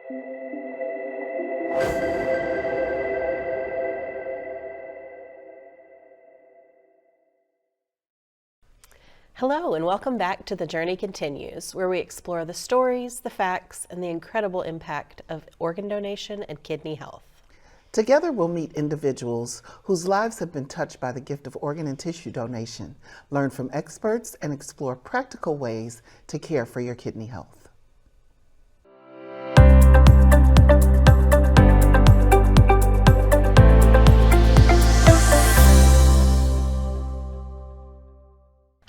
Hello, and welcome back to The Journey Continues, where we explore the stories, the facts, and the incredible impact of organ donation and kidney health. Together, we'll meet individuals whose lives have been touched by the gift of organ and tissue donation, learn from experts, and explore practical ways to care for your kidney health.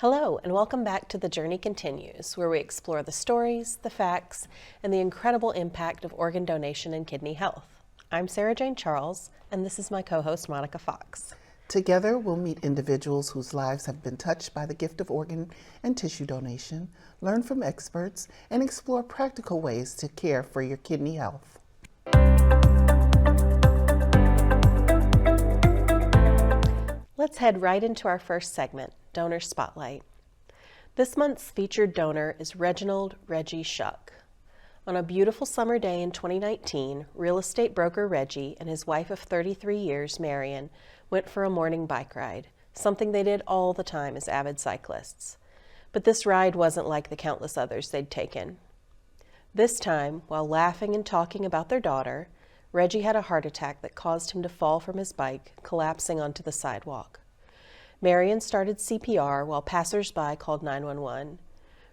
Hello, and welcome back to The Journey Continues, where we explore the stories, the facts, and the incredible impact of organ donation and kidney health. I'm Sarah Jane Charles, and this is my co-host, Monica Fox. Together, we'll meet individuals whose lives have been touched by the gift of organ and tissue donation, learn from experts, and explore practical ways to care for your kidney health. Let's head right into our first segment, Donor Spotlight. This month's featured donor is Reggie Shuck. On a beautiful summer day in 2019, real estate broker Reggie and his wife of 33 years, Marian, went for a morning bike ride, something they did all the time as avid cyclists. But this ride wasn't like the countless others they'd taken. This time, while laughing and talking about their daughter, Reggie had a heart attack that caused him to fall from his bike, collapsing onto the sidewalk. Marian started CPR while passers-by called 911.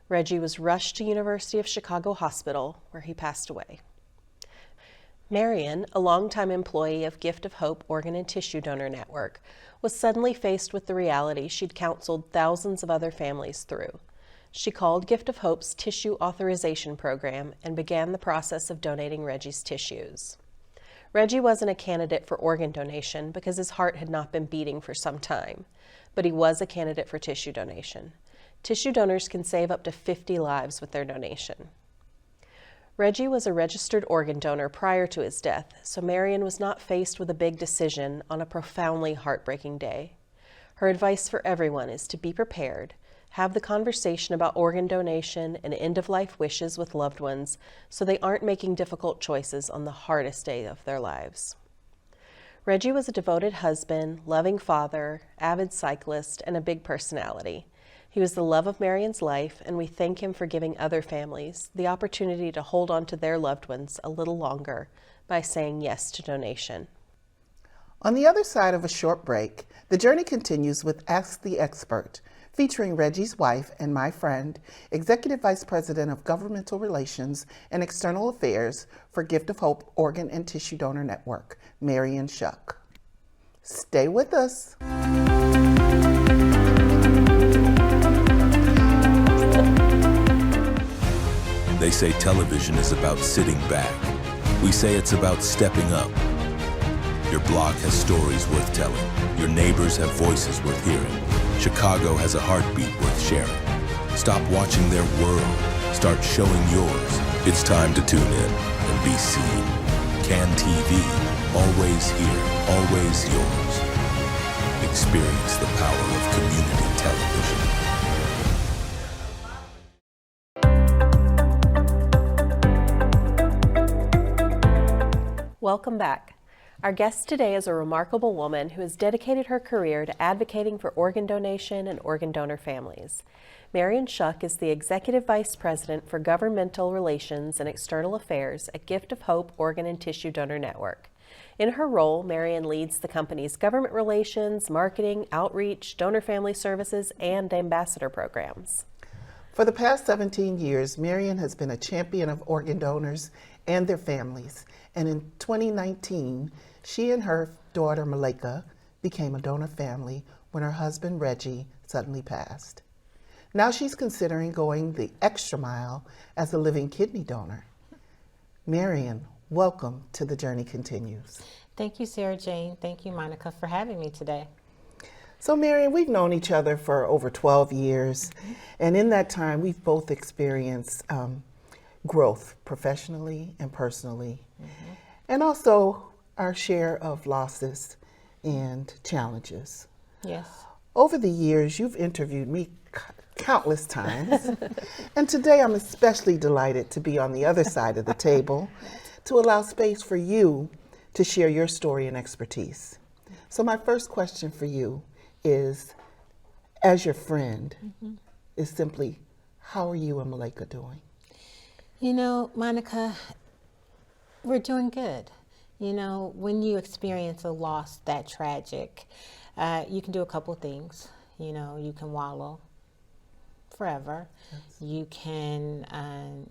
Reggie was rushed to University of Chicago Hospital, where he passed away. Marian, a longtime employee of Gift of Hope Organ and Tissue Donor Network, was suddenly faced with the reality she'd counseled thousands of other families through. She called Gift of Hope's Tissue Authorization Program and began the process of donating Reggie's tissues. Reggie wasn't a candidate for organ donation because his heart had not been beating for some time, but he was a candidate for tissue donation. Tissue donors can save up to 50 lives with their donation. Reggie was a registered organ donor prior to his death, so Marian was not faced with a big decision on a profoundly heartbreaking day. Her advice for everyone is to be prepared, have the conversation about organ donation and end-of-life wishes with loved ones so they aren't making difficult choices on the hardest day of their lives. Reggie was a devoted husband, loving father, avid cyclist, and a big personality. He was the love of Marian's life, and we thank him for giving other families the opportunity to hold on to their loved ones a little longer by saying yes to donation. On the other side of a short break, the journey continues with Ask the Expert, featuring Reggie's wife and my friend, Executive Vice President of Governmental Relations and External Affairs for Gift of Hope Organ and Tissue Donor Network, Marion Shuck. Stay with us. They say television is about sitting back. We say it's about stepping up. Your block has stories worth telling. Your neighbors have voices worth hearing. Chicago has a heartbeat worth sharing. Stop watching their world. Start showing yours. It's time to tune in and be seen. Can TV, always here, always yours. Experience the power of community television. Welcome back. Our guest today is a remarkable woman who has dedicated her career to advocating for organ donation and organ donor families. Marion Shuck is the Executive Vice President for Governmental Relations and External Affairs at Gift of Hope Organ and Tissue Donor Network. In her role, Marion leads the company's government relations, marketing, outreach, donor family services, and ambassador programs. For the past 17 years, Marion has been a champion of organ donors and their families. And in 2019, she and her daughter Malika became a donor family when her husband Reggie suddenly passed. Now she's considering going the extra mile as a living kidney donor. Marion, welcome to The Journey Continues. Thank you, Sarah Jane. Thank you, Monica, for having me today. So Marion, we've known each other for over 12 years, and in that time we've both experienced growth professionally and personally, and also our share of losses and challenges. Yes. Over the years, you've interviewed me countless times, and today I'm especially delighted to be on the other side of the table to allow space for you to share your story and expertise. So my first question for you is, as your friend, is simply, how are you and Malika doing? You know, Monica, we're doing good. You know, when you experience a loss that tragic, you can do a couple things. You know, you can wallow forever. Yes. You can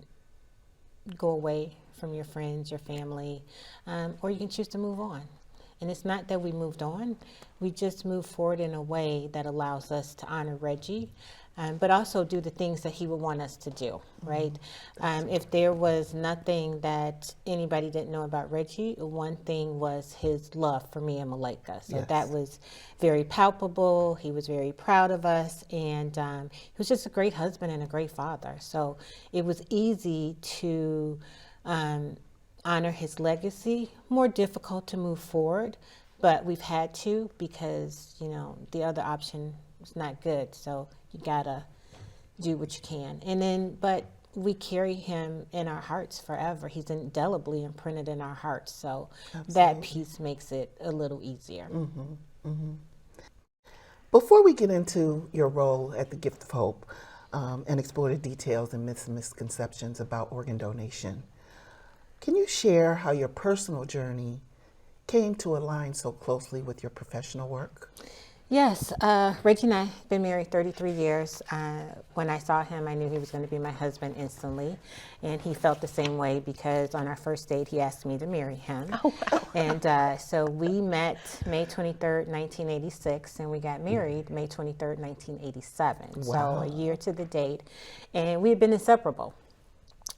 go away from your friends, your family, or you can choose to move on. And it's not that we moved on, we just moved forward in a way that allows us to honor Reggie, but also do the things that he would want us to do, right? If there was nothing that anybody didn't know about Reggie, one thing was his love for me and Malika. So yes. That was very palpable. He was very proud of us, and he was just a great husband and a great father. So it was easy to honor his legacy. More difficult to move forward, but we've had to, because, you know, the other option was not good. So you gotta do what you can. And then, but we carry him in our hearts forever. He's indelibly imprinted in our hearts. So absolutely. That piece makes it a little easier. Before we get into your role at the Gift of Hope and explore the details and myths and misconceptions about organ donation, can you share how your personal journey came to align so closely with your professional work? Yes, Reggie and I have been married 33 years. When I saw him, I knew he was going to be my husband instantly. And he felt the same way, because on our first date, he asked me to marry him. Oh, wow. And so we met May 23rd, 1986, and we got married May 23rd, 1987. Wow. So a year to the date. And we had been inseparable.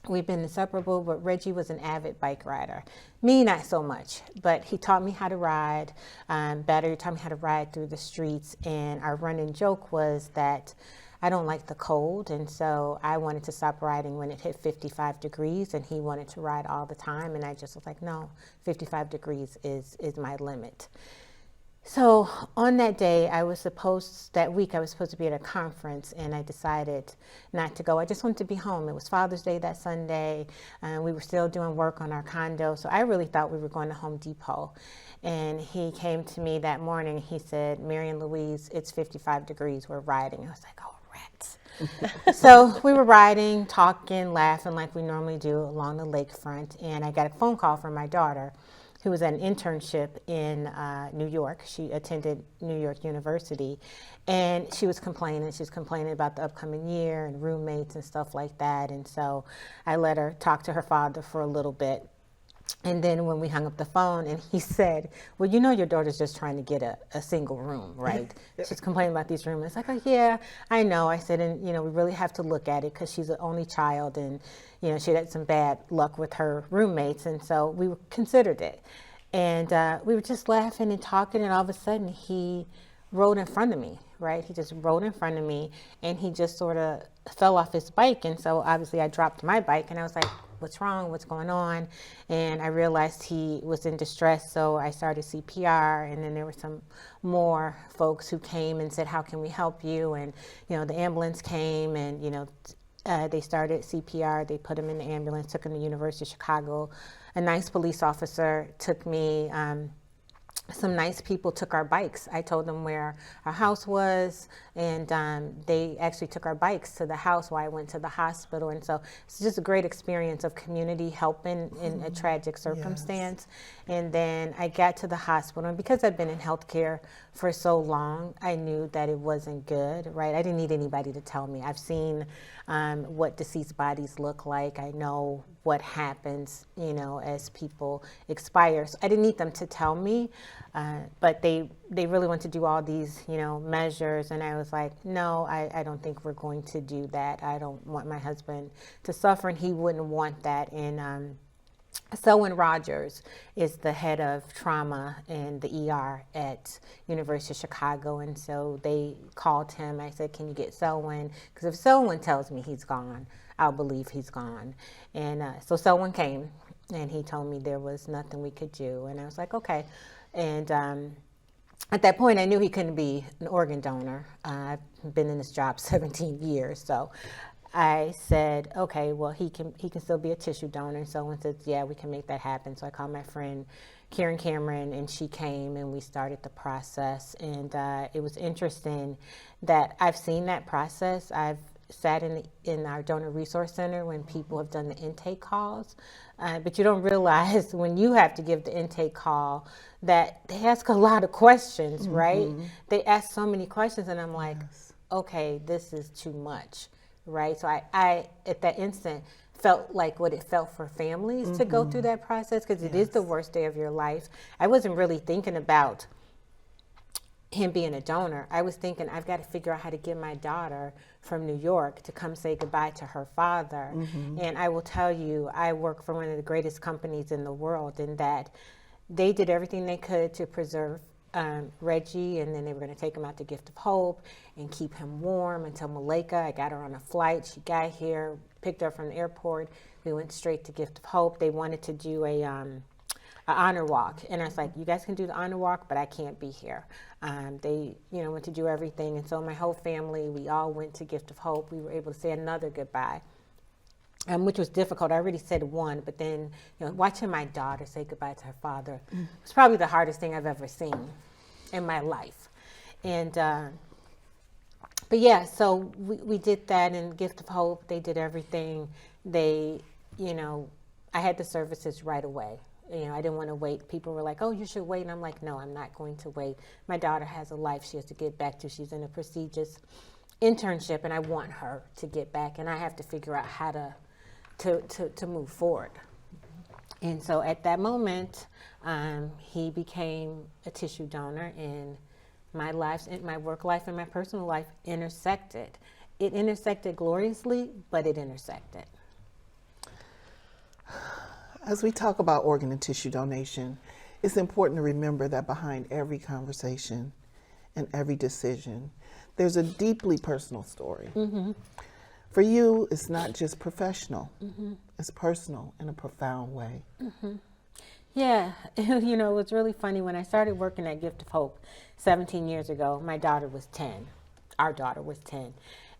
We've been inseparable, but Reggie was an avid bike rider. Me, not so much, but he taught me how to ride better. He taught me how to ride through the streets, and our running joke was that I don't like the cold, and so I wanted to stop riding when it hit 55 degrees, and he wanted to ride all the time, and I just was like, no, 55 degrees is my limit. So on that day, that week I was supposed to be at a conference, and I decided not to go. I just wanted to be home. It was Father's Day that Sunday, and we were still doing work on our condo. So I really thought we were going to Home Depot. And he came to me that morning. He said, Marian Louise, it's 55 degrees. We're riding. I was like, oh, rats. So we were riding, talking, laughing like we normally do along the lakefront. And I got a phone call from my daughter, who was at an internship in New York. She attended New York University, and she was complaining. She was complaining about the upcoming year and roommates and stuff like that. And so I let her talk to her father for a little bit. And then when we hung up the phone, and he said, well, you know your daughter's just trying to get a single room, right? She's complaining about these rooms. It's like, oh, yeah, I know. I said, and, you know, we really have to look at it, because she's the only child, and, you know, she had some bad luck with her roommates. And so we considered it. And we were just laughing and talking, and all of a sudden he rode in front of me, right? He just rode in front of me, and he just sort of fell off his bike. And so obviously I dropped my bike, and I was like, what's wrong? What's going on? And I realized he was in distress, so I started CPR, and then there were some more folks who came and said, how can we help you? And, you know, the ambulance came, and, you know, they started CPR. They put him in the ambulance, took him to the University of Chicago. A nice police officer took me. Some nice people took our bikes. I told them where our house was, and they actually took our bikes to the house while I went to the hospital. And so it's just a great experience of community helping in a tragic circumstance. Yes. And then I got to the hospital, and because I've been in healthcare for so long, I knew that it wasn't good, right? I didn't need anybody to tell me. I've seen what deceased bodies look like. I know what happens, you know, as people expire. So I didn't need them to tell me, but they really want to do all these, you know, measures. And I was like, no, I don't think we're going to do that. I don't want my husband to suffer, and he wouldn't want that. And Selwyn Rogers is the head of trauma in the ER at University of Chicago, and so they called him. I said, can you get Selwyn? Because if Selwyn tells me he's gone, I'll believe he's gone. And so Selwyn came, and he told me there was nothing we could do. And I was like, okay. And at that point, I knew he couldn't be an organ donor. I've been in this job 17 years, so I said, okay, well, he can still be a tissue donor. And someone said, yeah, we can make that happen. So I called my friend Karen Cameron, and she came, and we started the process. And it was interesting that I've seen that process. I've sat in our donor resource center when people have done the intake calls, but you don't realize when you have to give the intake call that they ask a lot of questions, right? They ask so many questions, and I'm like, okay, this is too much, right? So I at that instant felt like what it felt for families to go through that process, because it is the worst day of your life. I wasn't really thinking about him being a donor. I was thinking, I've got to figure out how to get my daughter from New York to come say goodbye to her father. And I will tell you, I work for one of the greatest companies in the world, in that they did everything they could to preserve Reggie, and then they were going to take him out to Gift of Hope and keep him warm until Malika. I got her on a flight. She got here, picked her up from the airport. We went straight to Gift of Hope. They wanted to do a honor walk, and I was like, you guys can do the honor walk, but I can't be here. They went to do everything, and so my whole family, we all went to Gift of Hope. We were able to say another goodbye, which was difficult. I already said one, but then watching my daughter say goodbye to her father was probably the hardest thing I've ever seen in my life. And but yeah, so we did that in Gift of Hope. They did everything. They, I had the services right away. I didn't want to wait. People were like, oh, you should wait. And I'm like, no, I'm not going to wait. My daughter has a life she has to get back to. She's in a prestigious internship, and I want her to get back. And I have to figure out how to move forward. And so at that moment, he became a tissue donor, and my life, my work life and my personal life intersected. It intersected gloriously, but it intersected. As we talk about organ and tissue donation, it's important to remember that behind every conversation and every decision, there's a deeply personal story. For you, it's not just professional, it's personal in a profound way. Yeah, it was really funny. When I started working at Gift of Hope 17 years ago, my daughter was 10. Our daughter was 10.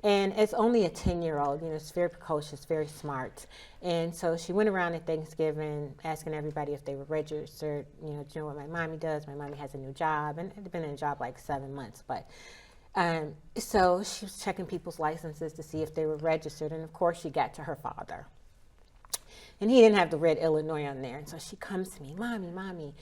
And it's only a 10-year-old, it's very precocious, very smart. And so she went around at Thanksgiving asking everybody if they were registered. Do you know what my mommy does? My mommy has a new job, and had been in a job like 7 months. But so she was checking people's licenses to see if they were registered. And of course, she got to her father. And he didn't have the red Illinois on there. And so she comes to me, Mommy,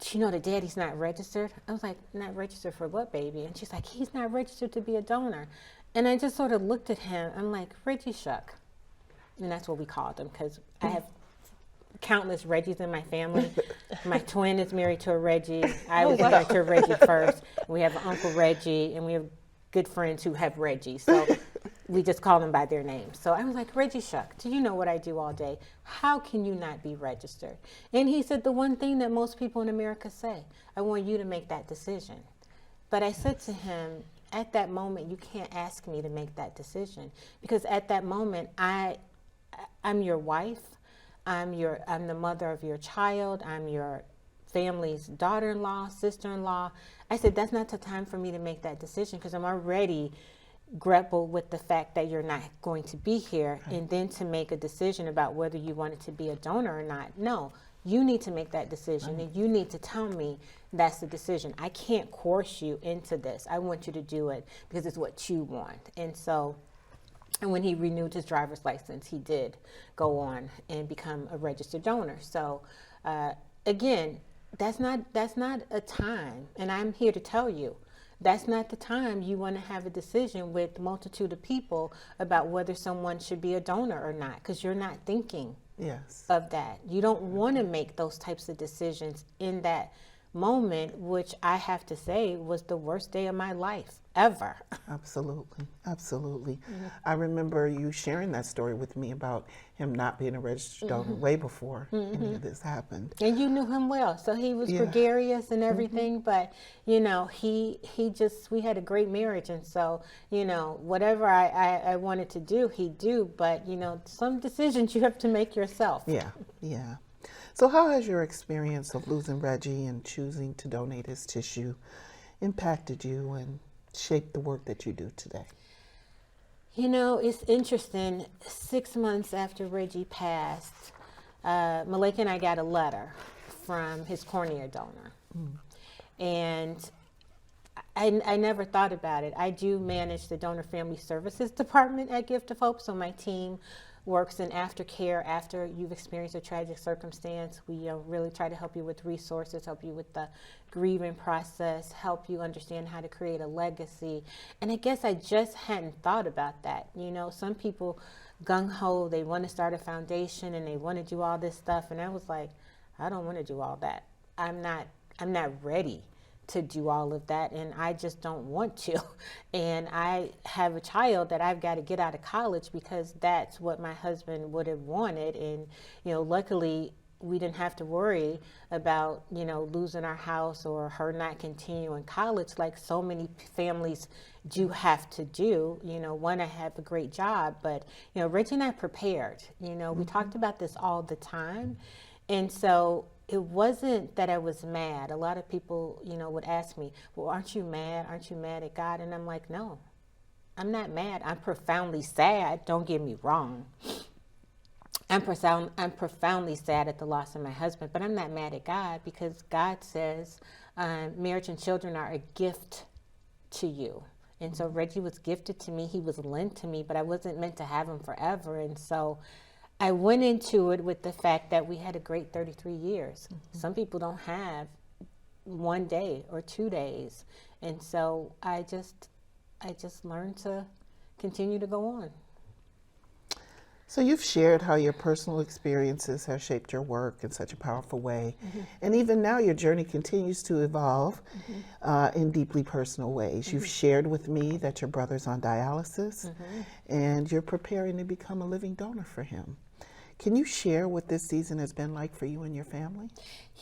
do you know that Daddy's not registered? I was like, not registered for what, baby? And she's like, he's not registered to be a donor. And I just sort of looked at him. I'm like, Reggie Shuck. And that's what we called him, because I have countless Reggies in my family. My twin is married to a Reggie. I was married to a Reggie first. We have an Uncle Reggie, and we have good friends who have Reggie. So we just call them by their names. So I was like, Reggie Shuck, do you know what I do all day? How can you not be registered? And he said the one thing that most people in America say, I want you to make that decision. But I said to him, at that moment, you can't ask me to make that decision, because at that moment, I'm your wife, I'm the mother of your child, I'm your family's daughter-in-law, sister-in-law. I said, that's not the time for me to make that decision, because I'm already grappled with the fact that you're not going to be here, and then to make a decision about whether you wanted to be a donor or not. No, you need to make that decision, and you need to tell me that's the decision. I can't coerce you into this. I want you to do it because it's what you want. And so, and when he renewed his driver's license, he did go on and become a registered donor. So again, that's not a time, and I'm here to tell you, that's not the time you want to have a decision with a multitude of people about whether someone should be a donor or not, because you're not thinking of that. You don't want to make those types of decisions in that moment, which I have to say was the worst day of my life ever. Absolutely. I remember you sharing that story with me about him not being a registered donor way before any of this happened. And you knew him well, so he was gregarious and everything, but he just, we had a great marriage, and so whatever I wanted to do, he'd do, but some decisions you have to make yourself. Yeah. So how has your experience of losing Reggie and choosing to donate his tissue impacted you and shaped the work that you do today? You know, it's interesting. 6 months after Reggie passed, Malika and I got a letter from his cornea donor. And I never thought about it. I do manage the Donor Family Services Department at Gift of Hope, so my team works in aftercare after you've experienced a tragic circumstance. We really try to help you with resources, help you with the grieving process, help you understand how to create a legacy. And I guess I just hadn't thought about that. You know, some people gung-ho, they want to start a foundation and they want to do all this stuff, and I was like, I don't want to do all that. I'm not ready to do all of that, and I just don't want to. And I have a child that I've got to get out of college because that's what my husband would have wanted. And, you know, luckily we didn't have to worry about, you know, losing our house or her not continuing college like so many families do have to do. You know, one, I have a great job, but, you know, Reggie and I prepared. You know, we talked about this all the time. And so it wasn't that I was mad. A lot of people, you know, would ask me, well, aren't you mad? Aren't you mad at God? And I'm like, no, I'm not mad. I'm profoundly sad. Don't get me wrong. I'm profoundly sad at the loss of my husband, but I'm not mad at God because God says marriage and children are a gift to you. And so Reggie was gifted to me. He was lent to me, but I wasn't meant to have him forever. And so I went into it with the fact that we had a great 33 years. Some people don't have 1 day or 2 days. And so I just learned to continue to go on. So you've shared how your personal experiences have shaped your work in such a powerful way. And even now your journey continues to evolve in deeply personal ways. You've shared with me that your brother's on dialysis and you're preparing to become a living donor for him. Can you share what this season has been like for you and your family?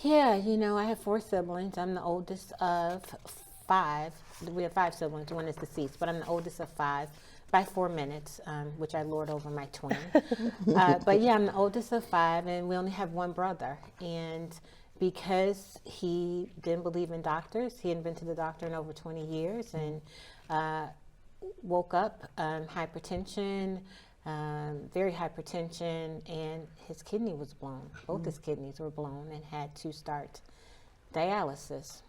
Yeah, you know, I have 4 siblings. I'm the oldest of 5. We have 5 siblings. One is deceased, but I'm the oldest of 5 by 4 minutes, which I lord over my twin. But yeah, I'm the oldest of 5, and we only have 1 brother. And because he didn't believe in doctors, he hadn't been to the doctor in over 20 years, and woke up hypertension, very hypertension, and his kidney was blown. Both his kidneys were blown and had to start dialysis.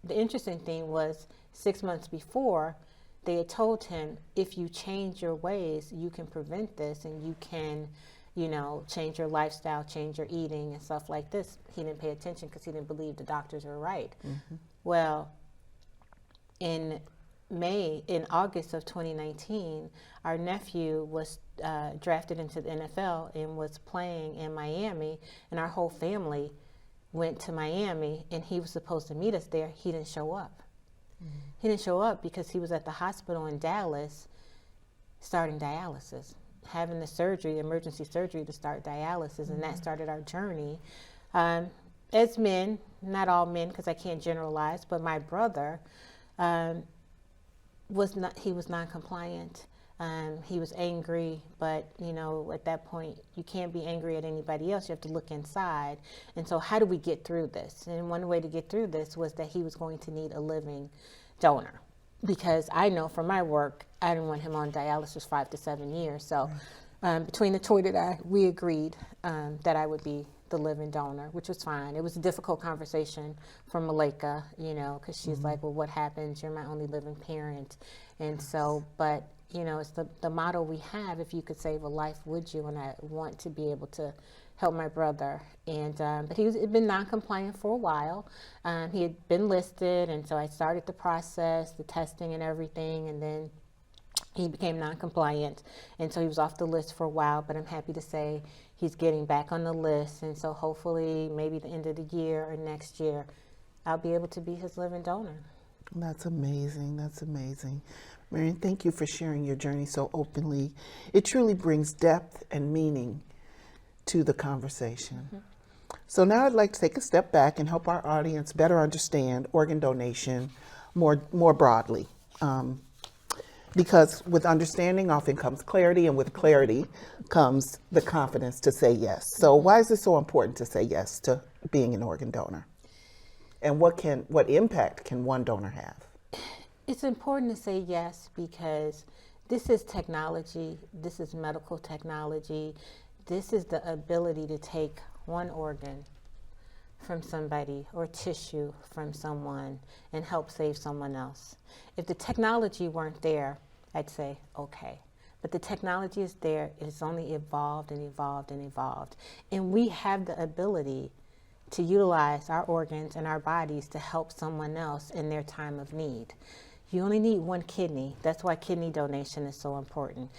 The interesting thing was 6 months before, they had told him, if you change your ways, you can prevent this and you can, you know, change your lifestyle, change your eating and stuff like this. He didn't pay attention because he didn't believe the doctors were right. Well, in August of 2019, our nephew was drafted into the NFL and was playing in Miami, and our whole family went to Miami, and he was supposed to meet us there. He didn't show up. He didn't show up because he was at the hospital in Dallas starting dialysis, having the surgery, emergency surgery to start dialysis, and that started our journey. As men, not all men because I can't generalize, but my brother, he was non-compliant. He was angry, but you know, at that point, you can't be angry at anybody else. You have to look inside. And so how do we get through this? And one way to get through this was that he was going to need a living donor, because I know from my work, I didn't want him on dialysis 5 to 7 years. So between the two and I, we agreed that I would be the living donor, which was fine. It was a difficult conversation for Malika, you know, because she's like, well, what happens? You're my only living parent. And so, but you know, it's the motto we have, if you could save a life, would you? And I want to be able to help my brother. And but he'd been non-compliant for a while. He had been listed, and so I started the process, the testing and everything, and then he became non-compliant, and so he was off the list for a while, but I'm happy to say he's getting back on the list, and so hopefully maybe the end of the year or next year, I'll be able to be his living donor. That's amazing. That's amazing. Marion, thank you for sharing your journey so openly. It truly brings depth and meaning to the conversation. So now I'd like to take a step back and help our audience better understand organ donation more broadly. Because with understanding often comes clarity, and with clarity comes the confidence to say yes. So why is it so important to say yes to being an organ donor? And what impact can one donor have? It's important to say yes because This is technology. This is medical technology. This is the ability to take one organ from somebody or tissue from someone and help save someone else. If the technology weren't there, I'd say, okay. But the technology is there. It has only evolved and evolved and evolved. And we have the ability to utilize our organs and our bodies to help someone else in their time of need. You only need one kidney. That's why kidney donation is so important.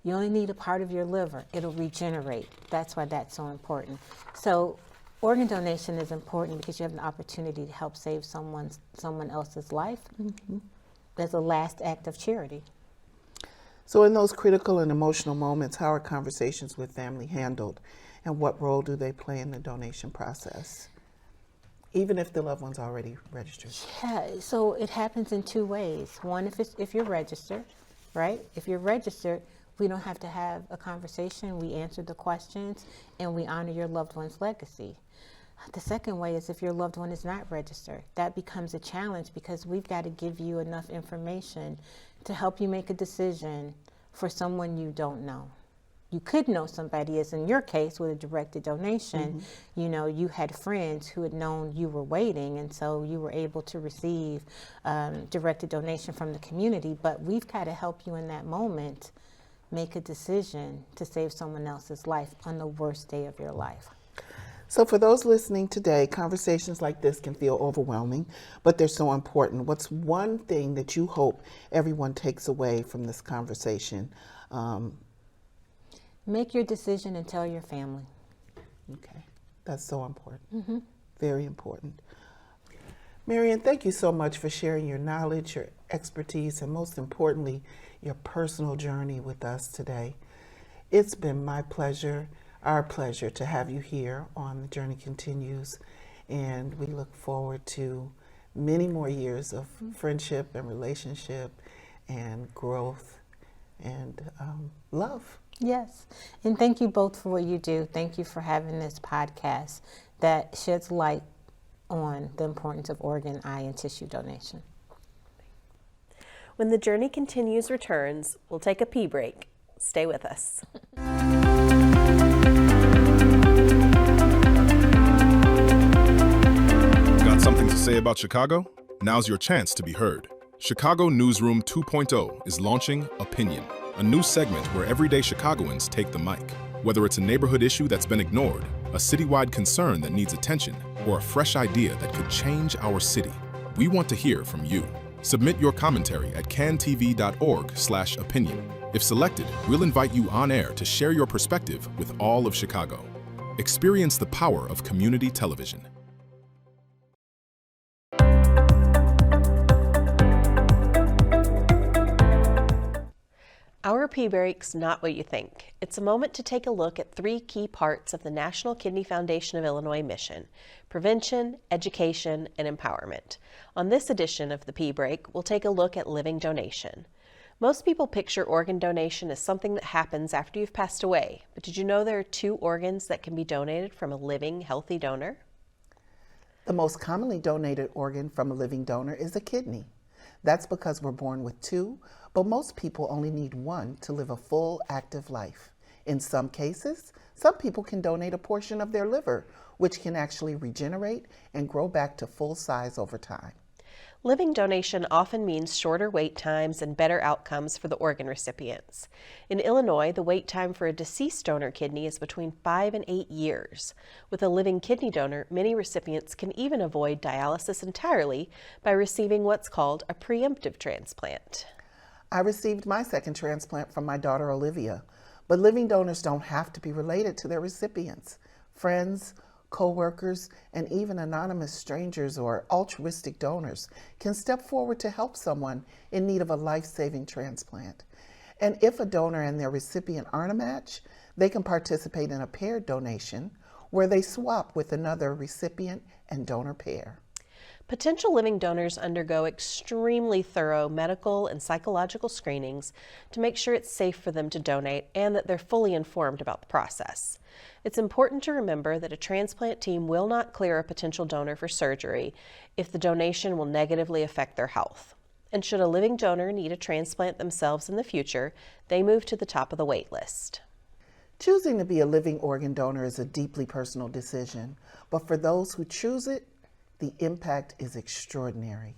You only need a part of your liver. It'll regenerate. That's why that's so important. So organ donation is important because you have an opportunity to help save someone else's life as a last act of charity. So in those critical and emotional moments, how are conversations with family handled? And what role do they play in the donation process? Even if the loved one's already registered. Yeah, so it happens in two ways. One, if you're registered, right? If you're registered, we don't have to have a conversation. We answer the questions and we honor your loved one's legacy. The second way is if your loved one is not registered. That becomes a challenge because we've got to give you enough information to help you make a decision for someone you don't know. You could know somebody, as in your case with a directed donation, you know, you had friends who had known you were waiting, and so you were able to receive directed donation from the community, but we've got to help you in that moment make a decision to save someone else's life on the worst day of your life. So for those listening today, conversations like this can feel overwhelming, but they're so important. What's one thing that you hope everyone takes away from this conversation? Make your decision and tell your family. Okay, that's so important. Very important. Marian, thank you so much for sharing your knowledge, your expertise, and most importantly, your personal journey with us today. It's been my pleasure, our pleasure, to have you here on The Journey Continues, and we look forward to many more years of friendship and relationship and growth and love. Yes, and thank you both for what you do. Thank you for having this podcast that sheds light on the importance of organ, eye, and tissue donation. When The Journey Continues returns, we'll take a pee break. Stay with us. Got something to say about Chicago? Now's your chance to be heard. Chicago Newsroom 2.0 is launching Opinion, a new segment where everyday Chicagoans take the mic. Whether it's a neighborhood issue that's been ignored, a citywide concern that needs attention, or a fresh idea that could change our city, we want to hear from you. Submit your commentary at cantv.org/opinion. If selected, we'll invite you on air to share your perspective with all of Chicago. Experience the power of community television. Our pee break's not what you think. It's a moment to take a look at 3 key parts of the National Kidney Foundation of Illinois mission: prevention, education, and empowerment. On this edition of the pee break, we'll take a look at living donation. Most people picture organ donation as something that happens after you've passed away, but did you know there are 2 organs that can be donated from a living, healthy donor? The most commonly donated organ from a living donor is a kidney. That's because we're born with 2, but most people only need 1 to live a full, active life. In some cases, some people can donate a portion of their liver, which can actually regenerate and grow back to full size over time. Living donation often means shorter wait times and better outcomes for the organ recipients. In Illinois, the wait time for a deceased donor kidney is between 5 and 8 years. With a living kidney donor, many recipients can even avoid dialysis entirely by receiving what's called a preemptive transplant. I received my second transplant from my daughter Olivia, but living donors don't have to be related to their recipients. Friends, co-workers, and even anonymous strangers or altruistic donors can step forward to help someone in need of a life-saving transplant. And if a donor and their recipient aren't a match, they can participate in a paired donation where they swap with another recipient and donor pair. Potential living donors undergo extremely thorough medical and psychological screenings to make sure it's safe for them to donate and that they're fully informed about the process. It's important to remember that a transplant team will not clear a potential donor for surgery if the donation will negatively affect their health. and should a living donor need a transplant themselves in the future, they move to the top of the wait list. Choosing to be a living organ donor is a deeply personal decision, but for those who choose it, the impact is extraordinary.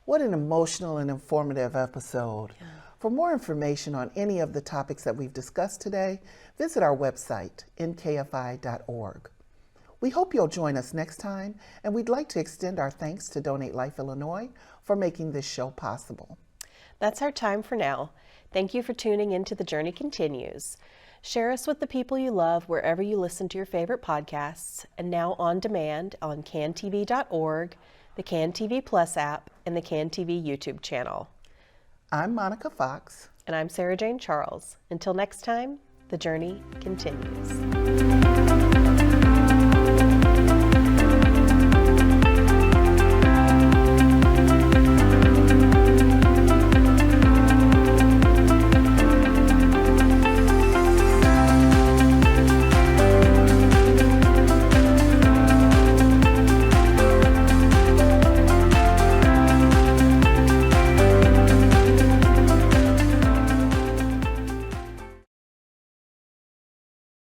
What an emotional and informative episode. Yeah. For more information on any of the topics that we've discussed today, visit our website, nkfi.org. We hope you'll join us next time, and we'd like to extend our thanks to Donate Life Illinois for making this show possible. That's our time for now. Thank you for tuning in to The Journey Continues. Share us with the people you love wherever you listen to your favorite podcasts, and now on demand on cantv.org, the CanTV Plus app, and the CanTV YouTube channel. I'm Monica Fox. And I'm Sarah Jane Charles. Until next time, The Journey Continues.